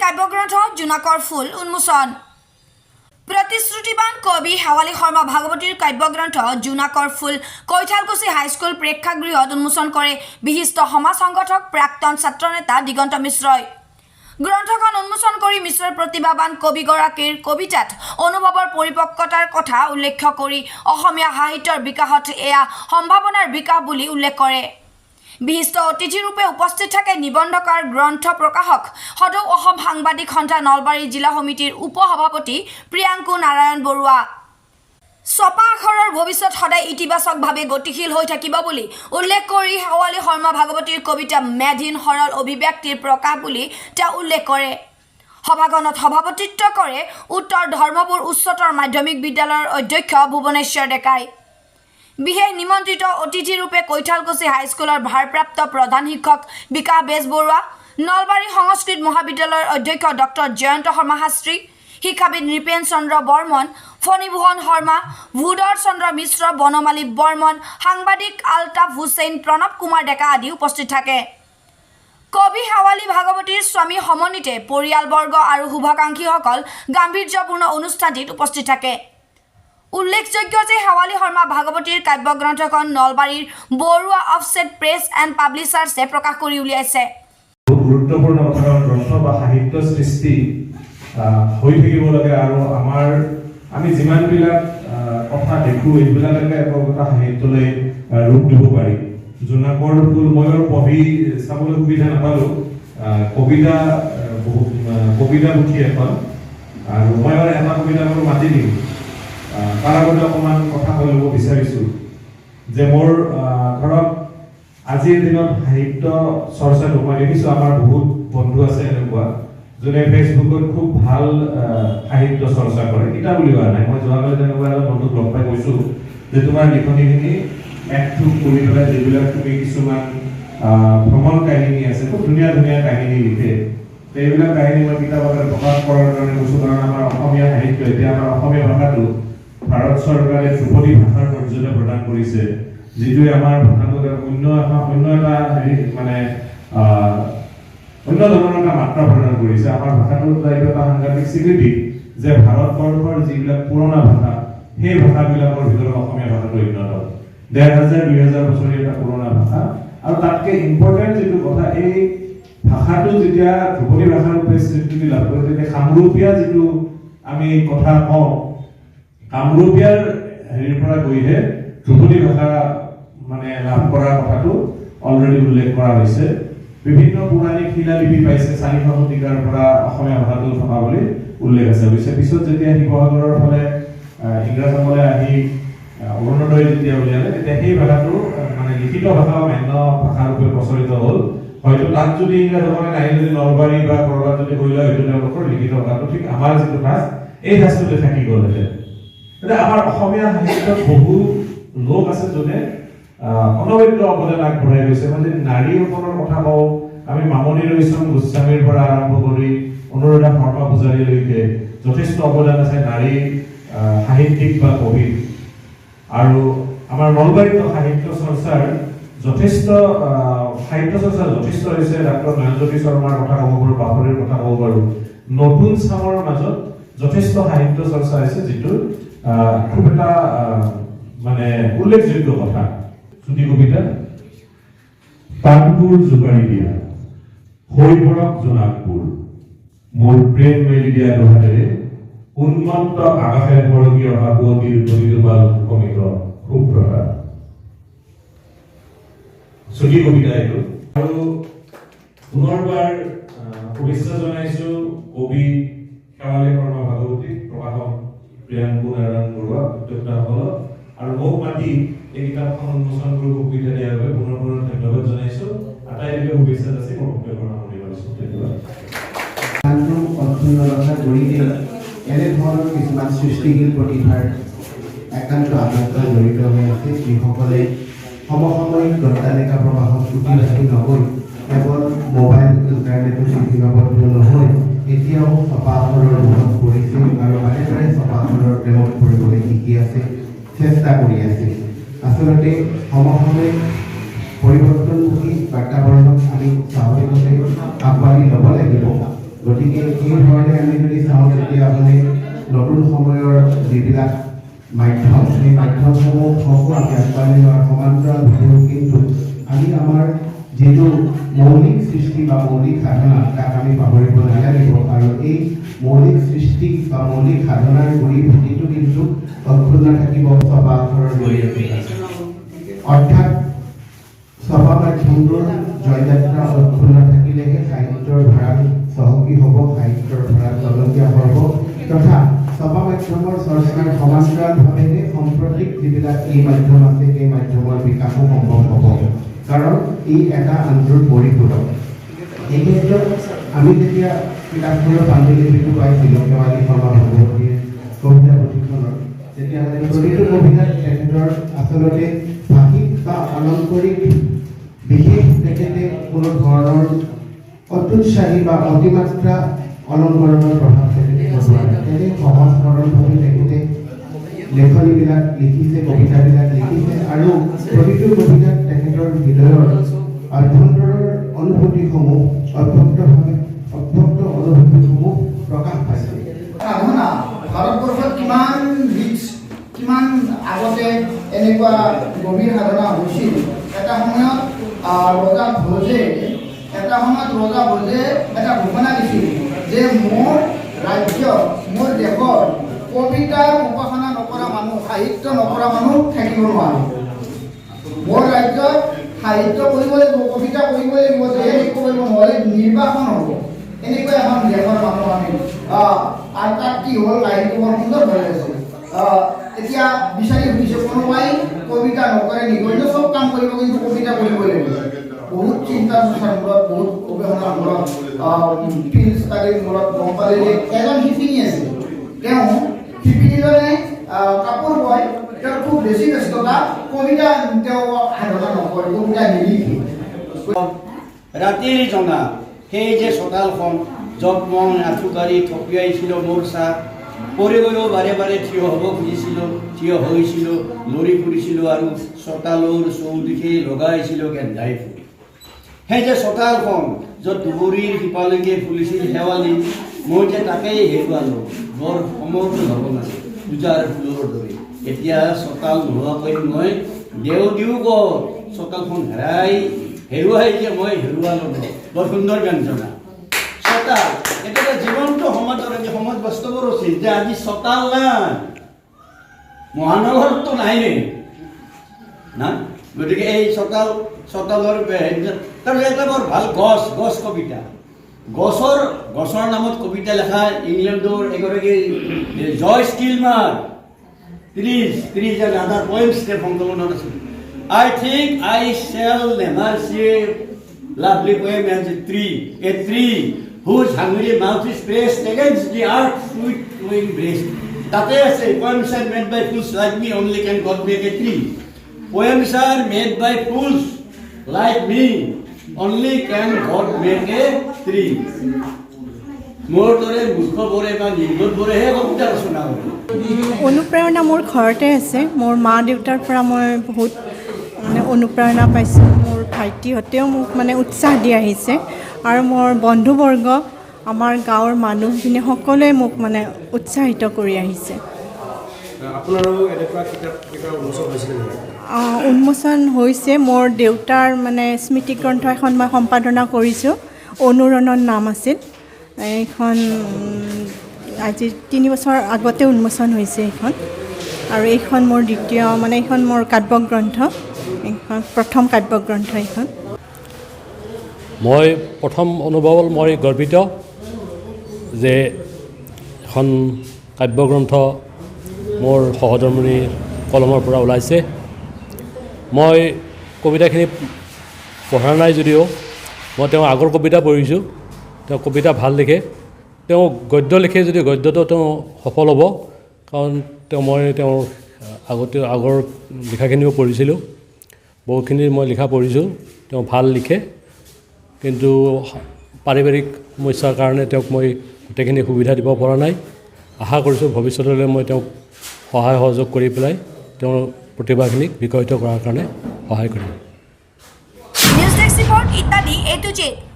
কাব্যগ্ৰন্থ জোনাকৰ ফুল উন্মোচন। প্ৰতিশ্ৰুতিবান কবি শেৱালী শৰ্মা ভাগৱতীৰ কাব্যগ্ৰন্থ জোনাকৰ ফুল কৈঠালকুছি হাইস্কুল প্ৰেক্ষাগৃহত উন্মোচন কৰে বিশিষ্ট সমাজ সংগঠক প্ৰাক্তন ছাত্ৰনেতা দিগন্ত মিশ্ৰই। গ্ৰন্থখন উন্মোচন কৰি মিশ্ৰৰ প্ৰতিভাবান কবিগৰাকীৰ কবিতাত অনুভৱৰ পৰিপক্কতাৰ কথা উল্লেখ কৰি অসমীয়া সাহিত্যৰ বিকাশত এয়া সম্ভাৱনাৰ বিকাশ বুলি উল্লেখ কৰে। বিশিষ্ট অতিথিৰূপে উপস্থিত থাকে নিবন্ধকাৰ গ্ৰন্থ প্ৰকাশক সদৌ অসম সাংবাদিক সন্থা নলবাৰী জিলা সমিতিৰ উপসভাপতি প্ৰিয়াংকু নাৰায়ণ বৰুৱা। ছপা আখৰৰ ভৱিষ্যত সদায় ইতিবাচকভাৱে গতিশীল হৈ থাকিব বুলি উল্লেখ কৰি শেৱালী শৰ্মা ভাগৱতীৰ কবিতা মেধহীন সৰল অভিব্যক্তিৰ প্ৰকাশ বুলি তেওঁ উল্লেখ কৰে। সভাখনত সভাপতিত্ব কৰে উত্তৰ ধৰ্মপুৰ উচ্চতৰ মাধ্যমিক বিদ্যালয়ৰ অধ্যক্ষ ভুৱনেশ্বৰ ডেকাই। বিশেষ নিমন্ত্ৰিত অতিথিৰূপে কৈঠালকুছি হাইস্কুলৰ ভাৰপ্ৰাপ্ত প্ৰধান শিক্ষক বিকাশ বেজবৰুৱা, নলবাৰী সংস্কৃত মহাবিদ্যালয়ৰ অধ্যক্ষ ডক্টৰ জয়ন্ত শৰ্মা শাস্ত্ৰী, শিক্ষাবিদ নৃপেন চন্দ্ৰ বৰ্মন, ফণীভূষণ শৰ্মা, ভূধৰ চন্দ্ৰ মিশ্ৰ, বনমালী বৰ্মন, সাংবাদিক আলতাফ হুছেইন, প্ৰণৱ কুমাৰ ডেকা আদি উপস্থিত থাকে। কবি শেৱালী ভাগৱতীৰ স্বামী সমন্বিতে পৰিয়ালবৰ্গ আৰু শুভাকাংক্ষীসকল গাম্ভীৰ্যপূৰ্ণ অনুষ্ঠানটিত উপস্থিত থাকে। উল্লেখযোগ্য যে শেৱালী শৰ্মা ভাগৱতীৰ কাব্যগ্ৰন্থখন নলবাৰীৰ বৰুৱা অফছেট প্ৰেছ এণ্ড পাব্লিচাৰ্ছে প্ৰকাশ কৰি উলিয়াইছে। গুৰুত্বপূৰ্ণ কথা গ্ৰন্থ বা সাহিত্য সৃষ্টি হৈ থাকিব লাগে আৰু আমি যিমানবিলাক কথা দেখোঁ এইবিলাকে একোটা সাহিত্যলৈ ৰূপ দিব পাৰি। জোনাকৰ ফুল মই আৰু পঢ়ি চাবলৈ সুবিধা নাপালোঁ, কবিতা পুথি এখন, আৰু মই আৰু এটা কবিতা মাতি দিম। তাৰ আগতে অকণমান কথা কৈ ল'ব বিচাৰিছোঁ যে মোৰ ধৰক আজিৰ দিনত সাহিত্য চৰ্চাটো মই দেখিছোঁ আমাৰ বহুত বন্ধু আছে এনেকুৱা যোনে ফেচবুকত খুব ভাল সাহিত্য চৰ্চা কৰে। কিতাপ উলিওৱা নাই, মই যোৱাকালি তেনেকুৱা এজন বন্ধুক লগ পাই কৈছোঁ যে তোমাৰ লিখনিখিনি একঠোক কৰি পেলাই যিবিলাক তুমি কিছুমান ভ্ৰমণ কাহিনী আছে, খুব ধুনীয়া ধুনীয়া কাহিনী লিখে, এইবিলাক কাহিনী মই কিতাপ আকাৰে প্ৰকাশ কৰাৰ কাৰণে কৈছোঁ। কাৰণ আমাৰ অসমীয়া সাহিত্য এতিয়া আমাৰ অসমীয়া ভাষাটো ভাৰত চৰকাৰে ধ্ৰুপদী ভাষাৰ মৰ্যাদা প্ৰদান কৰিছে, যিটোৱে আমাৰ ভাষাটোক অন্য ধৰণৰ এটা মাত্ৰা প্ৰদান কৰিছে। আমাৰ ভাষাটোৰ এটা সাংঘাতিক স্বীকৃতি যে ভাৰতবৰ্ষৰ যিবিলাক পুৰণা ভাষা সেই ভাষাবিলাকৰ ভিতৰত অসমীয়া ভাষাটো অন্যতম। 1000-2000 বছৰীয়া এটা পুৰণা ভাষা, আৰু তাতকৈ ইম্পৰ্টেণ্ট যিটো কথা, এই ভাষাটো যেতিয়া ধ্ৰুপদী ভাষাৰ ৰূপে স্বীকৃতি লাভ কৰে তেতিয়া কামৰূপীয়া যিটো আমি কথা কওঁ, কামৰূপীয়াৰ হেৰিৰ পৰা গৈহে ধ্ৰুপদী ভাষা লাভ কৰাৰ কথাটো অলৰেডি উল্লেখ কৰা হৈছে। বিভিন্ন পৌৰাণিক শিলালিপি পাইছে 400 শতিকাৰ পৰা অসমীয়া ভাষাটো থকা বুলি উল্লেখ আছে। অৱশ্যে পিছত যেতিয়া শিৱসাগৰৰ ফালে ইংৰাজসকলে আহি অৰুণোদয় যেতিয়া উলিয়ালে তেতিয়া সেই ভাষাটো লিখিত ভাষা মান্য ভাষাৰূপে প্ৰচলিত হ'ল। হয়তো তাত যদি ইংৰাজসকলে নাহি যদি নলবাৰী বা কৰবাত যদি হৈ লয়, হয়তো তেওঁলোকৰ লিখিত ভাষাটো ঠিক আমাৰ যিটো ভাষ এই ভাষটোতে থাকি গ'লহেঁতেন। এতিয়া আমাৰ অসমীয়া সাহিত্যত বহু লোক আছে যোনে অনবদ্য অৱদান আগবঢ়াই গৈছে। মই যদি নাৰীসকলৰ কথা কওঁ, আমি মামণি ৰয়ছম গোস্বামীৰ পৰা আৰম্ভ কৰি অনুৰাধা শৰ্মা পূজাৰীলৈকে যথেষ্ট অৱদান আছে নাৰী সাহিত্যিক বা কবি। আৰু আমাৰ নলবাৰীত সাহিত্য চৰ্চাৰ যথেষ্ট হৈছে। ডাক্তৰ নয়নজ্যোতি শৰ্মাৰ কথা ক'ব পাৰোঁ, বাপৰিৰ কথা ক'ব পাৰোঁ। নতুন চামৰ মাজত যথেষ্ট সাহিত্য চৰ্চা হৈছে, যিটো খুব এটা উল্লেখযোগ্য কথা। চুটি কবিতা পানপুৰ জোকাৰি দিয়া শৈশৱক জোনাকপুৰ, মোৰ প্ৰেম মেলি দিয়া দোহাতেৰে উন্মত্ত আকাশে সৰকি অহা পুৱতিৰ প্ৰতিটোপাল কমিত সুপ্ৰভাত। চুটি কবিতা এইটো। আৰু পুনৰবাৰ শুভেচ্ছা জনাইছোঁ কবি শেৱালী শৰ্মা ভাগৱতী, প্ৰকাশক প্ৰিয়াংকু নাৰায়ণ বৰুৱা, উদ্যোক্তাসকলক, আৰু মোক মাতি এই কিতাপখন উন্মোচন কৰিব সুবিধা দিয়াৰ বাবে পুনৰ ধন্যবাদ জনাইছোঁ। আটাইলৈকে শুভেচ্ছা যাচি মই বক্তব্য সামৰণি মাৰিছোঁ। ধন্যবাদ। এনেধৰণৰ কিছুমান সৃষ্টিশীল প্ৰতিভাৰ একান্ত আনন্দ জড়িত হৈ আছে, যিসকলে সমসাময়িক গ্ৰন্থালিকা প্ৰবাহত চুটি নগৈ কেৱল মোবাইল ইণ্টাৰনেটৰ চিঠিবাবদ্ধ নহয়, এতিয়াও ছপা আখৰৰ মনত পৰিছিল আৰু বাৰে বাৰে ছপা আখৰৰ প্ৰেমত পৰিবলৈ শিকি আছে, চেষ্টা কৰি আছে। আচলতে সমসাময়িক পৰিৱৰ্তনমুখী বাতাবৰণক আমি স্বাভাৱিকতে আঁকোৱালি ল'ব লাগিব। গতিকে এইধৰণে আমি যদি চাওঁ তেতিয়াহ'লে নতুন সময়ৰ যিবিলাক মাধ্যম সেই মাধ্যমসমূহকো আমি আঁকোৱালি লোৱাৰ সমান্তৰালভাৱেও কিন্তু আমি আমাৰ যিটো মৌলিক সৃষ্টি বা মৌলিক সাধনা তাক আমি পাহৰিব নালাগিব আৰু এই মৌলিক সৃষ্টি বা মৌলিক সাধনাৰ গুৰি ভেটিটো কিন্তু অক্ষুণ্ণ থাকিব ছপা আখৰৰ জৰিয়তে অৰ্থাৎ ছপা মাধ্যমটোৰ জয়যাত্ৰা অক্ষুণ্ণ থাকিলেহে সাহিত্যৰ ভঁৰাল চহকী হ'ব সাহিত্যৰ ভঁৰাল টলকীয়া হ'ব তথা ছপা মাধ্যমৰ চৰ্চাৰ সমান্তৰালভাৱেহে সাম্প্ৰতিক যিবিলাক এই মাধ্যম আছে সেই মাধ্যমৰ বিকাশো সম্ভৱ হ'ব কাৰণ ই এটা আনটোৰ পৰিপূৰক এই ক্ষেত্ৰত আমি যেতিয়া কিতাপখনৰ পাণ্ডুলিপিটো পাইছিলোঁ শেৱালী শৰ্মা ভাগৱতীৰ কবিতা পুথিখনত তেতিয়াহ'লে প্ৰতিটো কবিতাত তেখেতৰ আচলতে ভাষিক বা অলংকৰিক বিশেষ তেখেতে কোনো ধৰণৰ অত্যুৎসাহী বা অতিমাত্ৰা অলংকৰণৰ প্ৰভাৱ তেখেতে নলোৱা নাই তেনে সহজ সৰলভাৱে তেখেতে লেখনিবিলাক লিখিছে কবিতাবিলাক লিখিছে আৰু প্ৰতিটো কবিতাত তেখেতৰ হৃদয়ৰ অভ্যন্তৰৰ অনুভূতিসমূহ অভ্যক্ত অনুভূতিসমূহ প্ৰকাশ পাইছে সাধনা ভাৰতবৰ্ষত কিমান আগতে এনেকুৱা গভীৰ সাধনা হৈছিল এটা সময়ত ৰজা ভোজে এটা ঘোষণা দিছিল যে মোৰ ৰাজ্য মোৰ দেশৰ কবিতাৰ উপাসনা নকৰা মানুহ সাহিত্য নকৰা মানুহ থাকিব নোৱাৰে মোৰ ৰাজ্যত সাহিত্য কৰিব লাগিব কবিতা কৰিব লাগিব দেশ কৰিব নহ'লে নিৰ্বাসন হ'ব এনেকৈ এখন দেশৰ মানুহ আমি আৰু তাত কি হ'ল কাহিনীটো বৰ সুন্দৰ হৈ আছে এতিয়া বিচাৰি ফুৰিছে কোনোবাই কবিতা নকৰে নিগন্য চব কাম কৰিব কিন্তু কবিতা কৰিব লাগিব বহুত চিন্তা চৰ্চাৰ মূৰত বহুত গৱেষণাৰ মূৰত ফিল্ড ষ্টাডিৰ মূৰত গম পালে যে এজন শিপিনী আছে তেওঁ শিপিনীজনে কাপোৰ বয় তেওঁৰ খুব বেছি ব্যস্ততা কবিতা তেওঁ সাধনা নকৰে কবিতা নিলিখে ৰাতিৰ জনা সেই যে চোতালখন য'ত মই আঁঠুকাৰি থপিয়াইছিলোঁ মোৰ চাহ পৰি গৈও বাৰে বাৰে থিয় হ'ব খুজিছিলোঁ থিয় হৈছিলোঁ লৰি ফুৰিছিলোঁ আৰু চোতালৰ চৌদিশে লগাইছিলোঁ গেন্ধাই ফুল সেই যে চোতালখন য'ত দুবৰিৰ শিপালৈকে ফুলিছিল শেৱালি মই যে তাকেই হেৰুৱালোঁ বৰ সমৰ্থ হ'ব নাছিল পূজাৰ ফুলৰ দৰে এতিয়া চোতাল নোহোৱাকৈ মই দেও গ'ল চোতালখন হেৰুৱাই যে মই হেৰুৱালোঁ বৰ সুন্দৰ ব্যঞ্জনা চোতাল এটা জীৱন্ত সমাজৰ আজি সমাজ বাস্তৱৰ আছিল যে আজি চোতাল নাই মহানগৰততো নাই না গতিকে এই চোতালৰ তাৰপিছত এটা বৰ ভাল গছ কবিতা গছৰ নামত কবিতা লেখা ইংলেণ্ডৰ এগৰাকী জয়ছ কিলমাৰ 30 and other poems they from the I think I shall never see lovely poem as a tree whose hungry mouth is pressed against the earth's sweet flowing breast. That is a poems are made by fools like me, only can God make a tree. Poems are made by fools like me, only can God make a tree. মোৰ দৰে মূৰ্খবোৰে বা নিৰ্বোধবোৰেহে কবিতা ৰচনা কৰে অনুপ্ৰেৰণা মোৰ ঘৰতে আছে মোৰ মা দেউতাৰ পৰা মই বহুত মানে অনুপ্ৰেৰণা পাইছোঁ মোৰ ভাইটিহঁতেও মোক মানে উৎসাহ দি আহিছে আৰু মোৰ বন্ধুবৰ্গ আমাৰ গাঁৱৰ মানুহখিনি সকলোৱে মোক মানে উৎসাহিত কৰি আহিছে উন্মোচন হৈছে মোৰ দেউতাৰ মানে স্মৃতিগ্ৰন্থ এখন মই সম্পাদনা কৰিছোঁ অনুৰণৰ নাম আছিল এইখন আজি 3 বছৰ আগতে উন্মোচন হৈছে এইখন আৰু এইখন মোৰ দ্বিতীয় মানে এইখন মোৰ কাব্যগ্ৰন্থ এইখন প্ৰথম কাব্যগ্ৰন্থ এইখন মই প্ৰথম অনুভৱ মই গৰ্বিত যে এখন কাব্যগ্ৰন্থ মোৰ সহধৰ্মিণীৰ কলমৰ পৰা ওলাইছে মই কবিতাখিনি পঢ়া নাই যদিও মই তেওঁৰ আগৰ কবিতা পঢ়িছোঁ তেওঁ কবিতা ভাল লিখে তেওঁ গদ্য লিখে যদি গদ্যটো তেওঁ সফল হ'ব কাৰণ মই তেওঁৰ আগৰ লিখাখিনিও পঢ়িছিলোঁ বহুখিনি মই লিখা পঢ়িছোঁ তেওঁ ভাল লিখে কিন্তু পাৰিবাৰিক সমস্যাৰ কাৰণে তেওঁক মই গোটেইখিনি সুবিধা দিব পৰা নাই আশা কৰিছোঁ ভৱিষ্যতলৈ মই তেওঁক সহায় সহযোগ কৰি পেলাই তেওঁৰ প্ৰতিভাখিনিক বিকশিত কৰাৰ কাৰণে সহায় কৰিম নিউজ ডেস্ক ৰিপৰ্ট ইত্যাদি A to Z